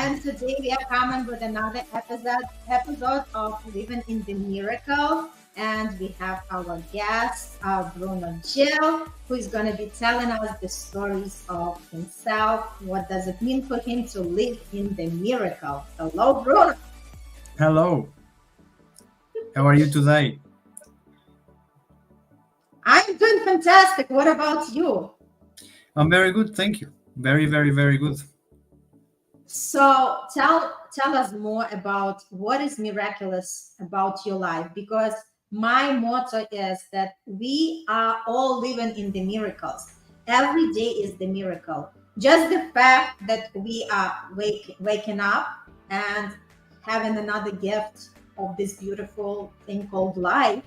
and today we are coming with another episode of Living in the Miracle. And we have our guest, Bruno Jill, who is going to be telling us the stories of himself. What does it mean for him to live in the miracle? Hello, Bruno. Hello. How are you today? I'm doing fantastic. What about you? I'm very good, thank you. Very, very, very good. So tell us more about what is miraculous about your life, because my motto is that we are all living in the miracles. Every day is the miracle. Just the fact that we are waking up and having another gift of this beautiful thing called life,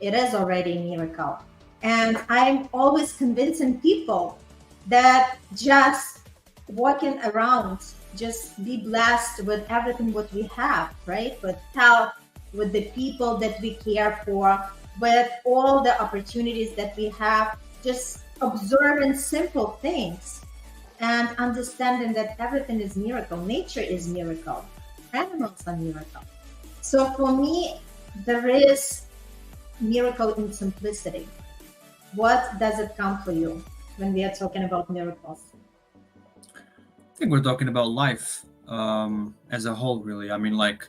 it is already a miracle. And I'm always convincing people that just walking around, just be blessed with everything what we have, right? With health, with the people that we care for, with all the opportunities that we have, just observing simple things and understanding that everything is miracle. Nature is miracle. Animals are miracle. So for me, there is miracle in simplicity. What does it come for you when we are talking about miracles? I think we're talking about life as a whole, really. I mean, like,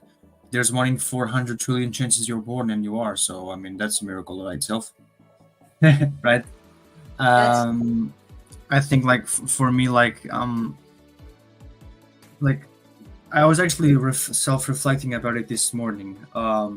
there's 1 in 400 trillion chances you're born and you are. So, I mean, that's a miracle by itself, right? That's I think, like, for me, like I was actually self-reflecting about it this morning. How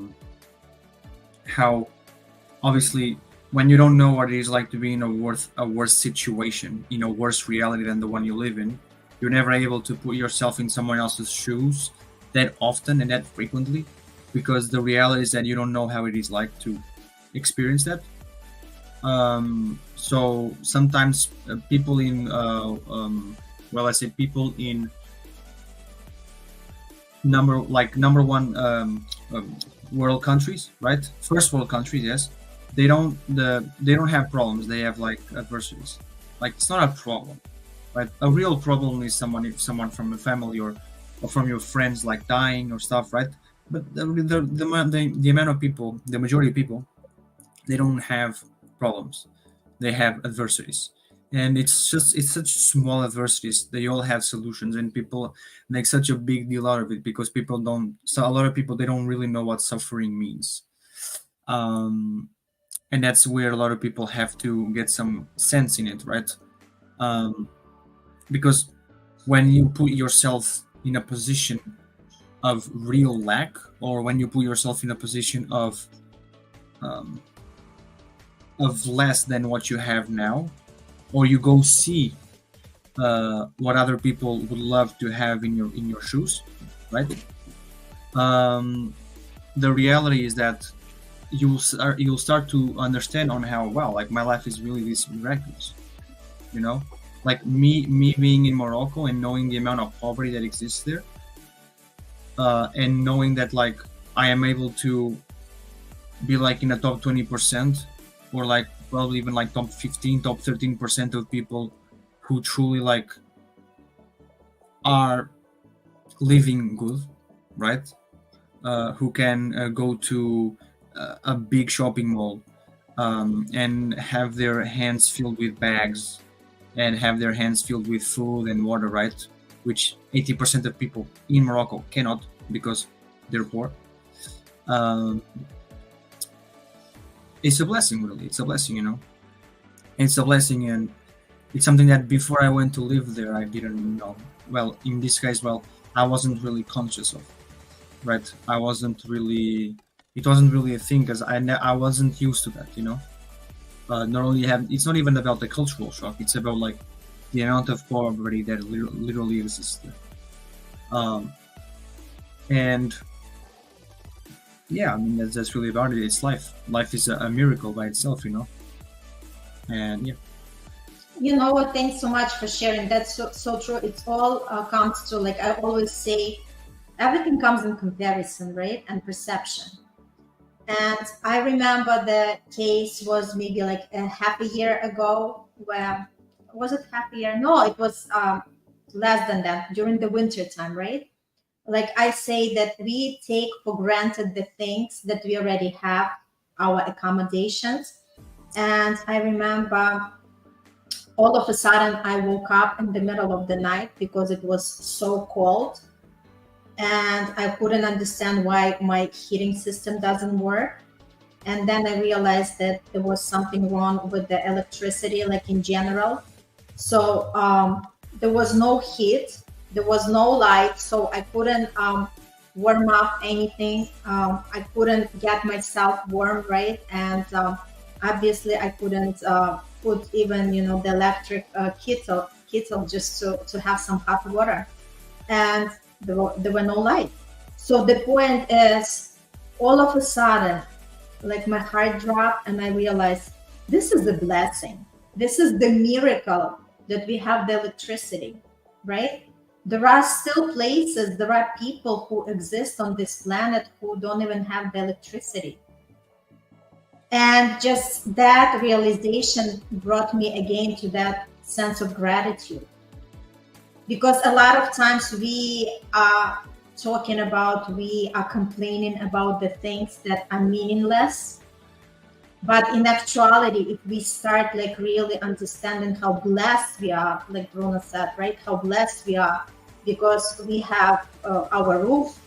obviously when you don't know what it is like to be in a worse situation, in a worse reality than the one you live in, you're never able to put yourself in someone else's shoes that often and that frequently, because the reality is that you don't know how it is like to experience that. So sometimes people in I say people in number one world countries, right? First world countries, yes. They don't have problems. They have like adversities. Like, it's not a problem, right? A real problem is someone from a family or from your friends like dying or stuff, right? But the amount of people, the majority of people, they don't have problems. They have adversities, and it's such small adversities. They all have solutions, and people make such a big deal out of it because a lot of people, they don't really know what suffering means. And that's where a lot of people have to get some sense in it, right? Because when you put yourself in a position of real lack, or when you put yourself in a position of less than what you have now, or you go see what other people would love to have in your shoes, right? The reality is that you'll start to understand on how, wow, like, my life is really this miraculous, you know. Like, me being in Morocco and knowing the amount of poverty that exists there, and knowing that, like, I am able to be like in the top 20%, or like probably even like top 15, top 13% of people who truly like are living good, right? Who can go to a big shopping mall and have their hands filled with bags and have their hands filled with food and water, right? Which 80% of people in Morocco cannot, because they're poor. It's a blessing, really. It's a blessing, you know. It's a blessing, and it's something that before I went to live there, I didn't know. Well, in this case, I wasn't really conscious of, right? It wasn't really a thing, because I wasn't used to that, you know. It's not even about the cultural shock. It's about like the amount of poverty that literally exists there. And yeah, I mean, that's really about it. It's life. Life is a miracle by itself, you know. And yeah. You know what? Thanks so much for sharing. That's so true. It's all comes to, like I always say, everything comes in comparison, right? And perception. And I remember the case was maybe like a half a year ago, where was it half a year? No, it was less than that during the winter time, right? Like I say that we take for granted the things that we already have, our accommodations. And I remember all of a sudden I woke up in the middle of the night because it was so cold, and I couldn't understand why my heating system doesn't work. And then I realized that there was something wrong with the electricity, like in general. So there was no heat, there was no light, so I couldn't warm up anything. I couldn't get myself warm, right? And obviously, I couldn't put even the electric kettle just to have some hot water, and there were no light. So the point is, all of a sudden, like my heart dropped, and I realized this is a blessing. This is the miracle that we have the electricity, right? There are still places, there are people who exist on this planet who don't even have the electricity. And just that realization brought me again to that sense of gratitude. Because a lot of times we are we are complaining about the things that are meaningless. But in actuality, if we start like really understanding how blessed we are, like Bruno said, right? How blessed we are because we have our roof,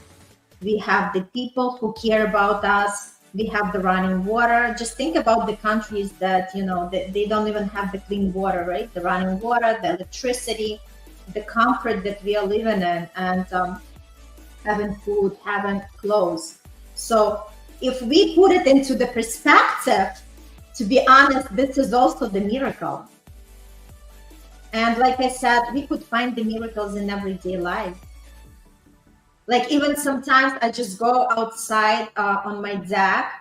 we have the people who care about us, we have the running water. Just think about the countries that, they don't even have the clean water, right? The running water, the electricity, the comfort that we are living in, and having food, having clothes. So if we put it into the perspective, to be honest, this is also the miracle. And like I said, we could find the miracles in everyday life. Like even sometimes I just go outside on my deck,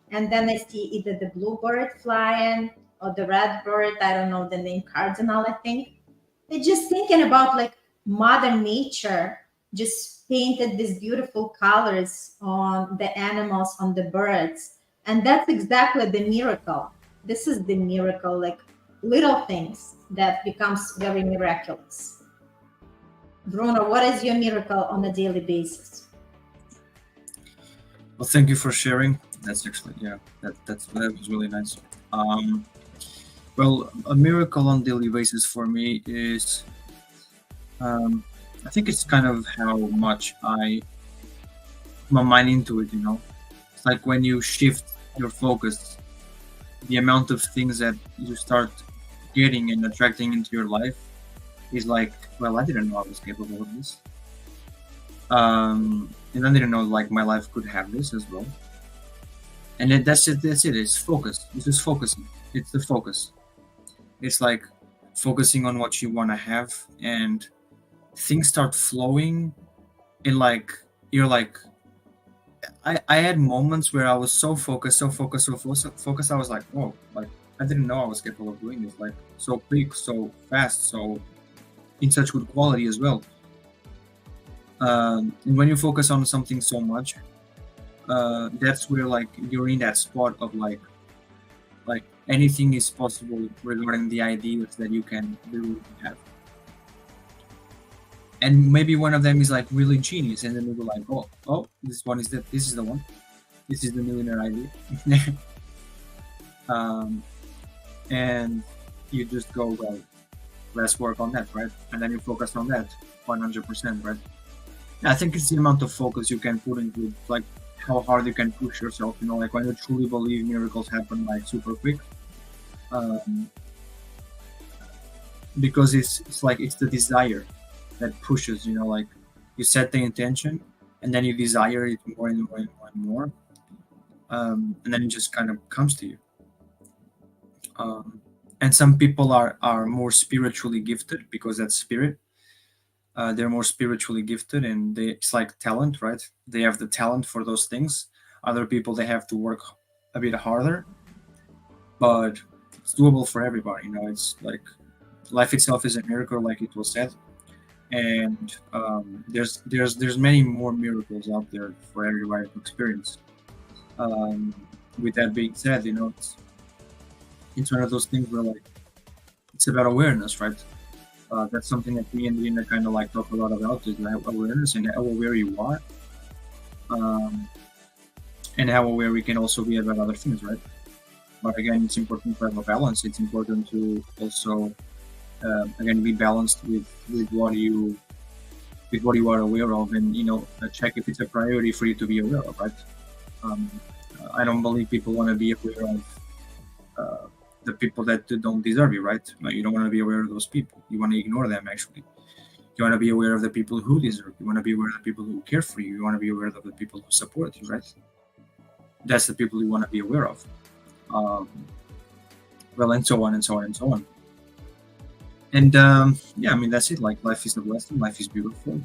and then I see either the bluebird flying or the red bird, I don't know the name, cardinal, I think. They're just thinking about like Mother Nature just painted these beautiful colors on the animals, on the birds. And that's exactly the miracle. This is the miracle, like little things that becomes very miraculous. Bruno, what is your miracle on a daily basis? Well, thank you for sharing. That's actually, yeah, that was really nice. Well, a miracle on daily basis for me is, I think it's kind of how much I put my mind into it. It's like when you shift your focus, the amount of things that you start getting and attracting into your life is like, well, I didn't know I was capable of this. And I didn't know like my life could have this as well. And then that's it. It's focus. It's just focusing. It's the focus. It's like focusing on what you want to have, and things start flowing. And like you're like, I had moments where I was so focused. I was like, whoa, like I didn't know I was capable of doing this. Like so quick, so fast, so in such good quality as well. And when you focus on something so much, that's where like you're in that spot of like anything is possible regarding the ideas that you can really have. And maybe one of them is like really genius, and then you go like, oh, this is the one, this is the millionaire idea. And you just go, well, let's work on that, right? And then you focus on that 100%, right? I think it's the amount of focus you can put into like how hard you can push yourself, like when you truly believe miracles happen like super quick. Because it's like it's the desire that pushes, like you set the intention and then you desire it more and more and more and more, and then it just kind of comes to you. And some people are more spiritually gifted because that's spirit. They're more spiritually gifted, and it's like talent, right? They have the talent for those things. Other people, they have to work a bit harder, but it's doable for everybody. It's like life itself is a miracle, like it was said. And there's many more miracles out there for everybody to experience. With that being said, it's one of those things where like it's about awareness, right? That's something that me and Lina kind of like talk a lot about, is like awareness and how aware you are, um, and how aware we can also be about other things, right? But again, it's important to have a balance. It's important to also, again, be balanced with what you are aware of, and check if it's a priority for you to be aware of, right? Um, I don't believe people want to be aware of the people that don't deserve you, right? You don't want to be aware of those people. You want to ignore them, actually. You want to be aware of the people who deserve. You want to be aware of the people who care for you. You want to be aware of the people who support you, right? That's the people you want to be aware of. Well, and so on and so on and so on. And yeah, I mean, that's it. Like, life is a blessing. Life is beautiful.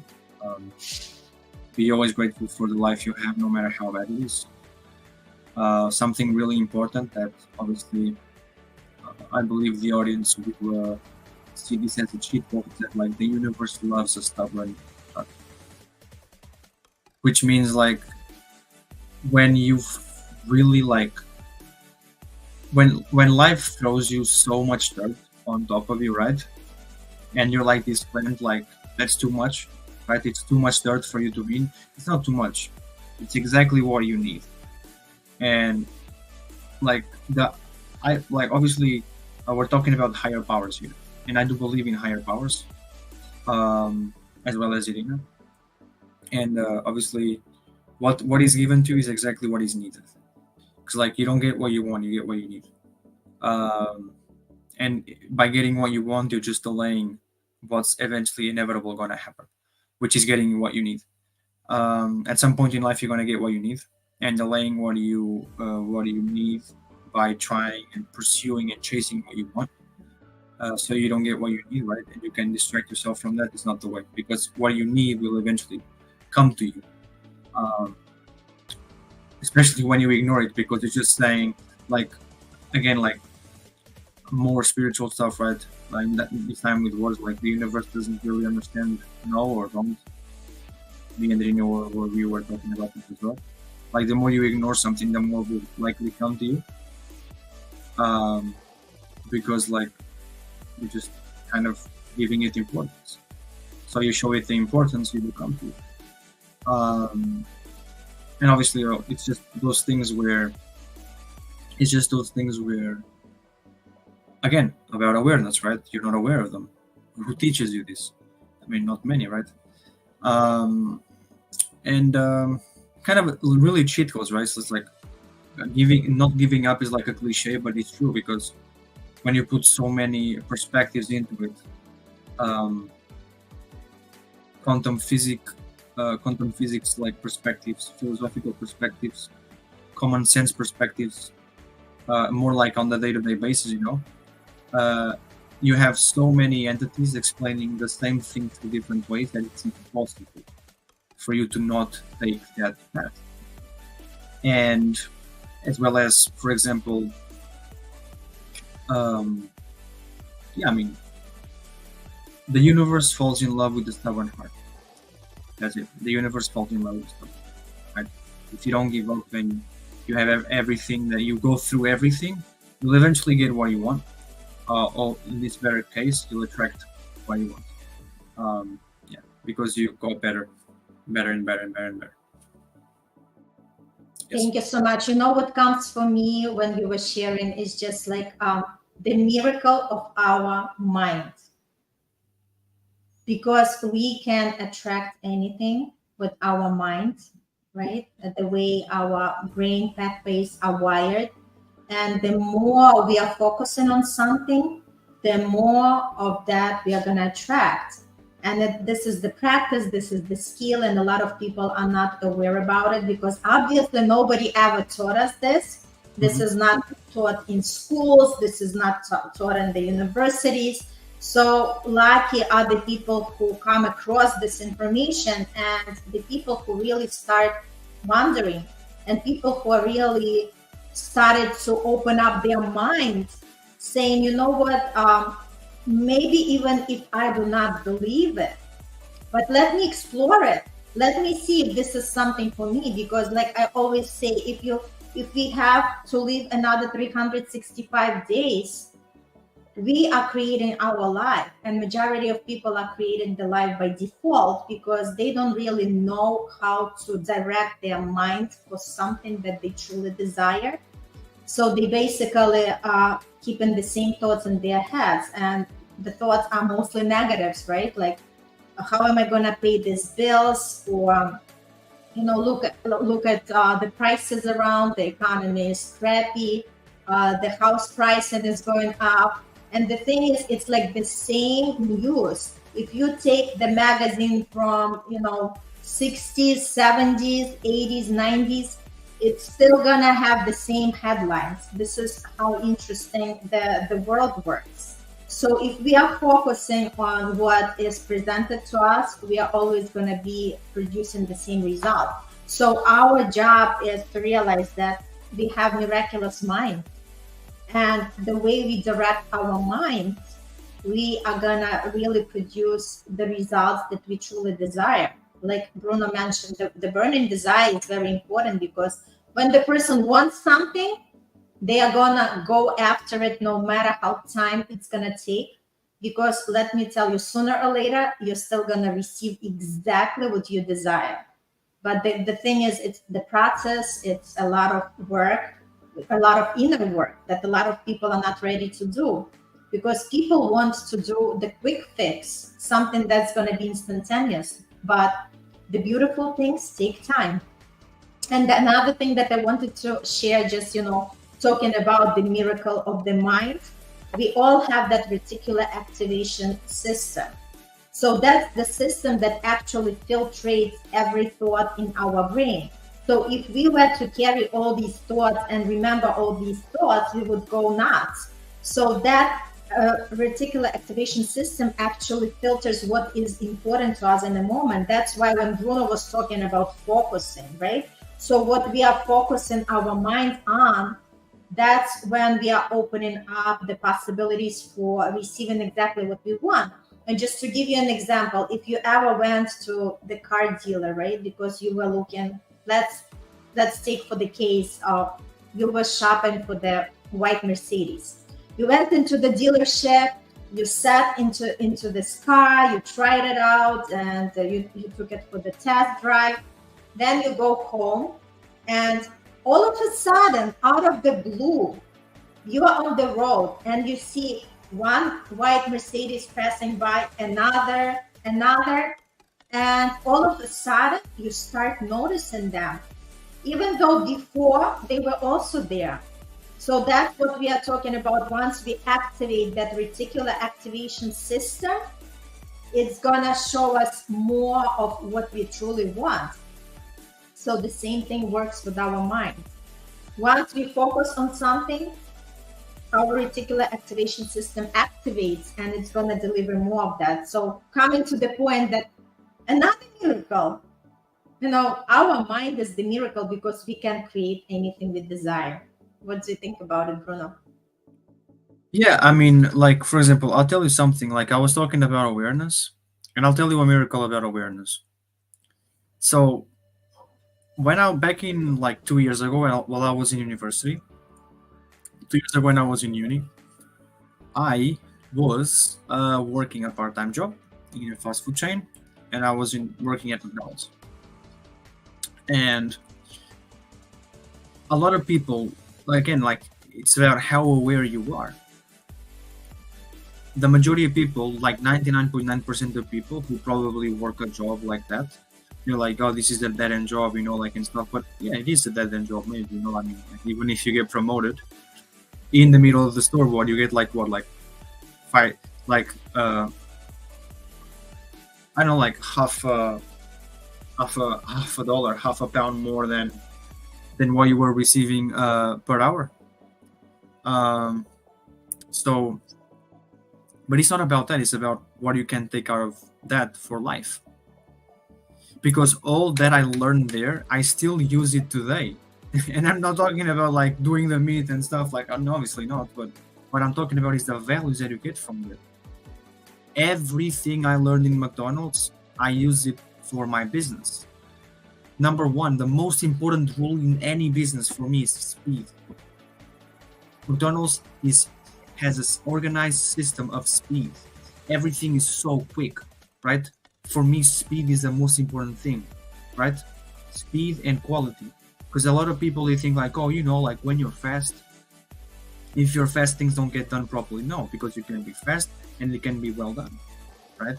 Be always grateful for the life you have, no matter how bad it is. Something really important that obviously I believe the audience will see this as a cheat code, that like the universe loves a stubborn heart. Which means like when you've really like when life throws you so much dirt on top of you, right? And you're like this plant, like that's too much, right? It's too much dirt for you to win. It's not too much. It's exactly what you need. And like obviously we're talking about higher powers here, and I do believe in higher powers, as well as Irina. And obviously, what is given to you is exactly what is needed. Because like you don't get what you want, you get what you need. And by getting what you want, you're just delaying what's eventually inevitable going to happen, which is getting what you need. At some point in life, you're going to get what you need, and delaying what you need by trying and pursuing and chasing what you want, so you don't get what you need, right? And you can distract yourself from that. It's not the way, because what you need will eventually come to you, especially when you ignore it, because it's just saying, like, again, like more spiritual stuff, right? Like this time with words, like the universe doesn't really understand no or don't. Me and Rino or we were talking about this as well. Like the more you ignore something, the more will likely come to you. Because like you're just kind of giving it importance. So you show it the importance, it will come to you. And obviously, it's just those things where, again, about awareness, right? You're not aware of them. Who teaches you this? I mean, not many, right? Kind of really cheat codes, right? So it's like not giving up is like a cliche, but it's true, because when you put so many perspectives into it, quantum physics like perspectives, philosophical perspectives, common sense perspectives, more like on the day-to-day basis, you have so many entities explaining the same thing through different ways that it's impossible for you to not take that path. And as well as, for example, I mean, the universe falls in love with the stubborn heart. That's it. The universe falls in love with the stubborn heart, right? If you don't give up and you have everything, that you go through everything, you'll eventually get what you want. Or in this very case, you'll attract what you want. Because you got better and better and better and better. Yes. Thank you so much. What comes for me when you were sharing is just like the miracle of our mind. Because we can attract anything with our mind, right? The way our brain pathways are wired. And the more we are focusing on something, the more of that we are going to attract. And this is the practice, this is the skill, and a lot of people are not aware about it, because obviously nobody ever taught us this. This is not taught in schools, this is not taught in the universities. So lucky are the people who come across this information, and the people who really start wondering, and people who are really started to open up their minds, saying, you know what, maybe even if I do not believe it, but let me explore it. Let me see if this is something for me. Because like I always say, if we have to live another 365 days, we are creating our life, and majority of people are creating the life by default because they don't really know how to direct their mind for something that they truly desire. So they basically are keeping the same thoughts in their heads, and the thoughts are mostly negatives, right? Like, how am I going to pay these bills? Or look at the prices around. The economy is crappy. The house pricing is going up. And the thing is, it's like the same news. If you take the magazine from 60s, 70s, 80s, 90s, it's still gonna have the same headlines. This is how interesting the world works. So if we are focusing on what is presented to us, we are always gonna be producing the same result. So our job is to realize that we have miraculous mind. And the way we direct our mind, we are gonna really produce the results that we truly desire. Like Bruno mentioned, the burning desire is very important, because when the person wants something, they are gonna go after it no matter how time it's gonna take. Because let me tell you, sooner or later, you're still gonna receive exactly what you desire. But the thing is, it's the process, it's a lot of work, a lot of inner work that a lot of people are not ready to do, because people want to do the quick fix, something that's going to be instantaneous. But the beautiful things take time. And another thing that I wanted to share, just talking about the miracle of the mind, we all have that reticular activation system. So that's the system that actually filtrates every thought in our brain. So if we were to carry all these thoughts and remember all these thoughts, we would go nuts. So that reticular activation system actually filters what is important to us in the moment. That's why when Bruno was talking about focusing, right? So what we are focusing our mind on, that's when we are opening up the possibilities for receiving exactly what we want. And just to give you an example, if you ever went to the car dealer, right, because you were looking, let's take for the case of you were shopping for the white Mercedes. You went into the dealership, you sat into this car, you tried it out, and you took it for the test drive. Then you go home, and all of a sudden, out of the blue, you are on the road and you see one white Mercedes passing by, another, and all of a sudden you start noticing them, even though before they were also there. So that's what we are talking about. Once we activate that reticular activation system, it's gonna show us more of what we truly want. So the same thing works with our mind. Once we focus on something, our reticular activation system activates, and it's going to deliver more of that. So coming to the point that another miracle, our mind is the miracle, because we can create anything we desire. What do you think about it, Bruno? Yeah, I mean, like, for example, I'll tell you something. Like, I was talking about awareness, and I'll tell you a miracle about awareness. So back in like 2 years ago, while I was in university, 2 years ago when I was in uni, I was working a part-time job in a fast food chain, and I was working at McDonald's. And a lot of people, again, like, it's about how aware you are. The majority of people, like 99.9% of people who probably work a job like that, you're like, oh, this is a dead-end job, like, and stuff. But yeah, it is a dead-end job, maybe, I mean, like, even if you get promoted in the middle of the store, what you get, like five, like I don't know, like half a dollar, half a pound more than what you were receiving per hour. So, but it's not about that. It's about what you can take out of that for life. Because all that I learned there, I still use it today. And I'm not talking about like doing the meat and stuff, like, obviously not, but what I'm talking about is the values that you get from it. Everything I learned in McDonald's, I use it for my business. Number one, the most important rule in any business for me is speed. McDonald's is has this organized system of speed. Everything is so quick, right? For me, speed is the most important thing, right? Speed and quality. Because a lot of people, they think like, oh, like when you're fast, if you're fast, things don't get done properly. No, because you can be fast and it can be well done, right?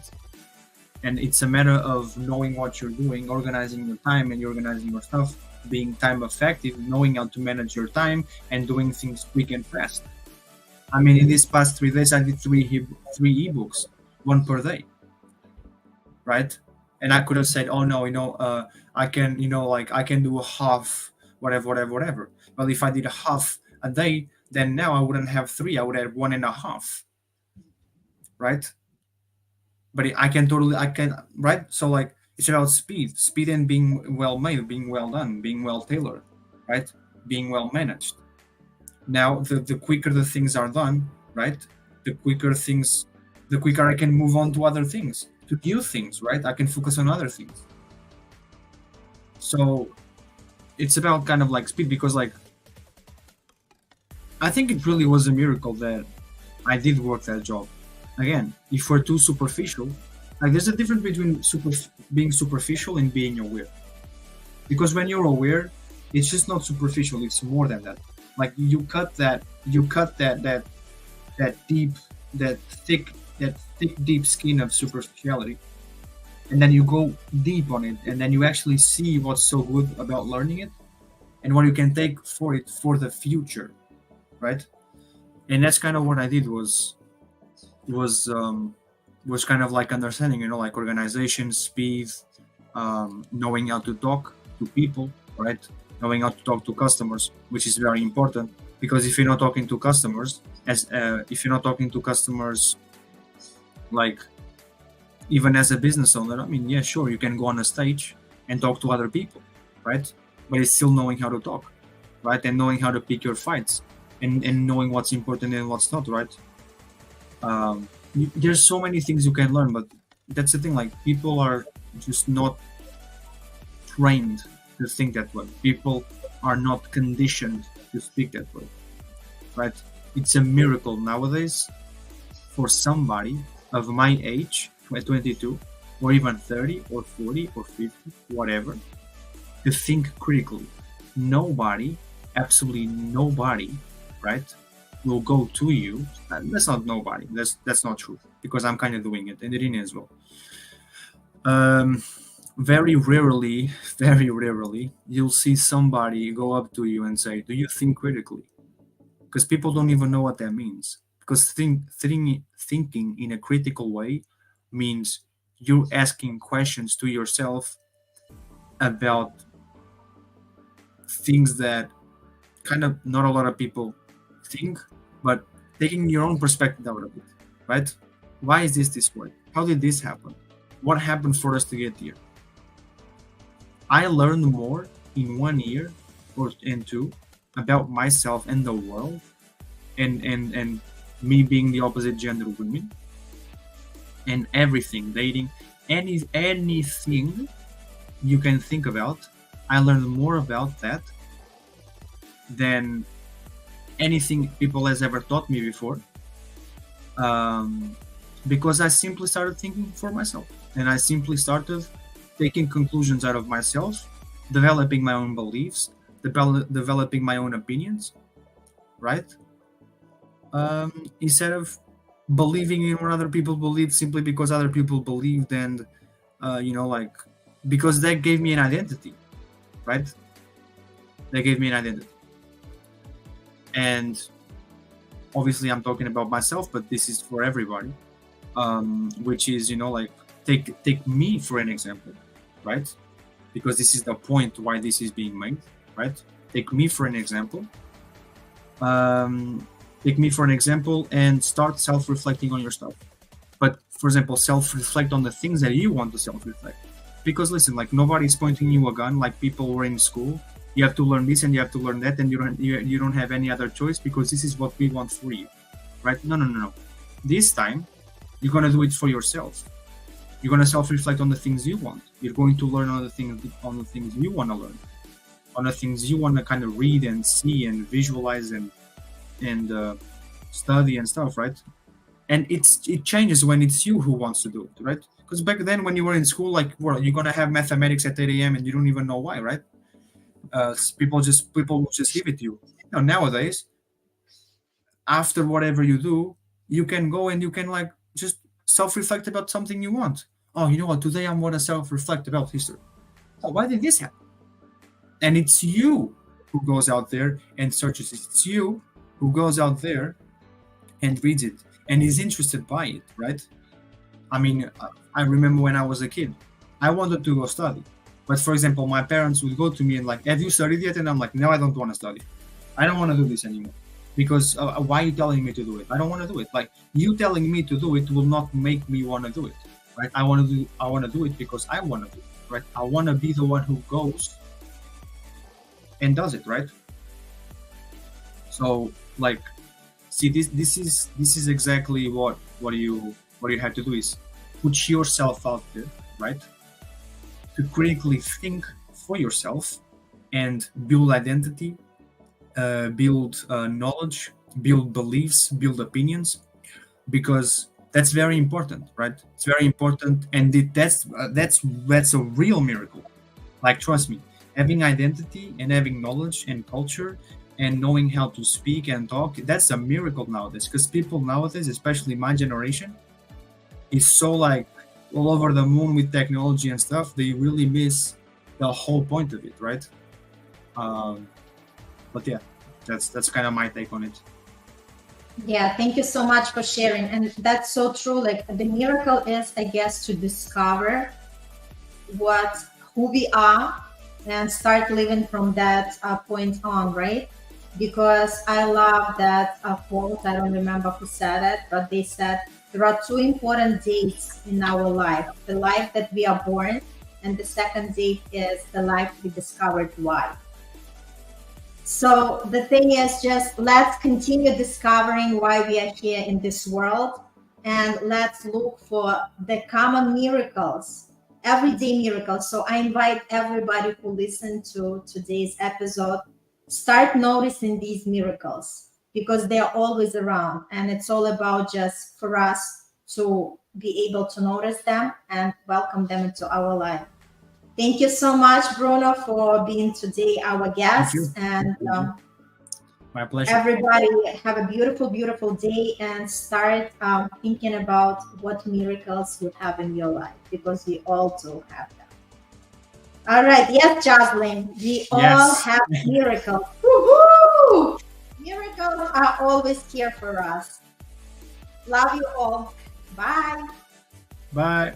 And it's a matter of knowing what you're doing, organizing your time and organizing your stuff, being time effective, knowing how to manage your time and doing things quick and fast. I mean, in these past 3 days, I did three ebooks, one per day, right? And I could have said, oh no, I can, I can do a half, whatever. But if I did a half a day, then now I wouldn't have 3, I would have 1.5, right? But I can, right? So like, it's about speed and being well made, being well done, being well tailored, right? Being well managed. Now, the quicker the things are done, right? The quicker I can move on to other things, to new things, right? I can focus on other things. So it's about kind of like speed, because like, I think it really was a miracle that I did work that job. Again, if we're too superficial, like there's a difference between being superficial and being aware. Because when you're aware, it's just not superficial, it's more than that. Like you cut that thick, deep skin of superficiality, and then you go deep on it, and then you actually see what's so good about learning it and what you can take for it for the future, right? And that's kind of what I did was kind of like understanding, like organization, speed, knowing how to talk to people, right? Knowing how to talk to customers, which is very important, because if you're not talking to customers, like even as a business owner, I mean, yeah, sure, you can go on a stage and talk to other people, right? But it's still knowing how to talk, right? And knowing how to pick your fights and knowing what's important and what's not, right? There's so many things you can learn, but that's the thing, like people are just not trained to think that way. People are not conditioned to speak that way, right? It's a miracle nowadays for somebody of my age, 22, or even 30 or 40 or 50, whatever, to think critically. Nobody, absolutely nobody, right, will go to you. That's not nobody. That's not true, because I'm kind of doing it, and Irina as well. Very rarely, you'll see somebody go up to you and say, do you think critically? Because people don't even know what that means. Because thinking in a critical way means you're asking questions to yourself about things that kind of not a lot of people think, but taking your own perspective out of it, right? Why is this way? How did this happen? What happened for us to get here? I learned more in 1 year or in 2 about myself and the world, and me being the opposite gender women, and everything, dating, anything you can think about. I learned more about that than anything people has ever taught me before, because I simply started thinking for myself, and I simply started taking conclusions out of myself, developing my own beliefs, developing my own opinions, right? Instead of believing in what other people believe simply because other people believed, and because that gave me an identity, right? They gave me an identity. And obviously I'm talking about myself, but this is for everybody, which is, take me for an example, right? Because this is the point why this is being made, right? Take me for an example. And start self-reflecting on your stuff. But for example, self-reflect on the things that you want to self-reflect. Because listen, like nobody's pointing you a gun like people were in school. You have to learn this and you have to learn that, and you don't have any other choice because this is what we want for you, right? No. This time, you're gonna do it for yourself. You're gonna self-reflect on the things you want. You're going to learn on the things you want to learn, on the things you want to kind of read and see and visualize and study and stuff, right? And it changes when it's you who wants to do it, right? Because back then when you were in school, like, well, you're gonna have mathematics at 8 a.m. and you don't even know why, right? People will just give it to you. Nowadays, after whatever you do, you can go and you can like just self-reflect about something you want. Oh, you know what? Today I'm gonna self-reflect about history. Oh, why did this happen? And it's you who goes out there and searches it. It's you who goes out there and reads it and is interested by it, right? I mean, I remember when I was a kid, I wanted to go study. But for example, my parents would go to me and like, have you studied yet? And I'm like, no, I don't want to study. I don't want to do this anymore. Because why are you telling me to do it? I don't want to do it. Like, you telling me to do it will not make me want to do it, right? I want to do it because I want to do it, right? I want to be the one who goes and does it, right? So like, see, this is exactly what you have to do is put yourself out there, right? To critically think for yourself and build identity, build knowledge, build beliefs, build opinions, because that's very important, right? It's very important, and that's a real miracle. Like, trust me, having identity and having knowledge and culture and knowing how to speak and talk, that's a miracle nowadays. Because people nowadays, especially my generation, is so like all over the moon with technology and stuff. They really miss the whole point of it, right? But yeah, that's kind of my take on it. Yeah, thank you so much for sharing. And that's so true. Like, the miracle is, I guess, to discover who we are and start living from that point on, right? Because I love that quote. I don't remember who said it, but they said there are two important dates in our life: the life that we are born, and the second date is the life we discovered why. So the thing is, just let's continue discovering why we are here in this world, and let's look for the common miracles, everyday miracles. So I invite everybody who listened to today's episode, start noticing these miracles, because they're always around, and it's all about just for us to be able to notice them and welcome them into our life. Thank you so much, Bruno, for being today our guest. And my pleasure. Everybody have a beautiful, beautiful day, and start thinking about what miracles you have in your life, because we all do have them. All right. Yes, Jocelyn, we all have miracles. Woo-hoo! Miracles are always here for us. Love you all. Bye. Bye.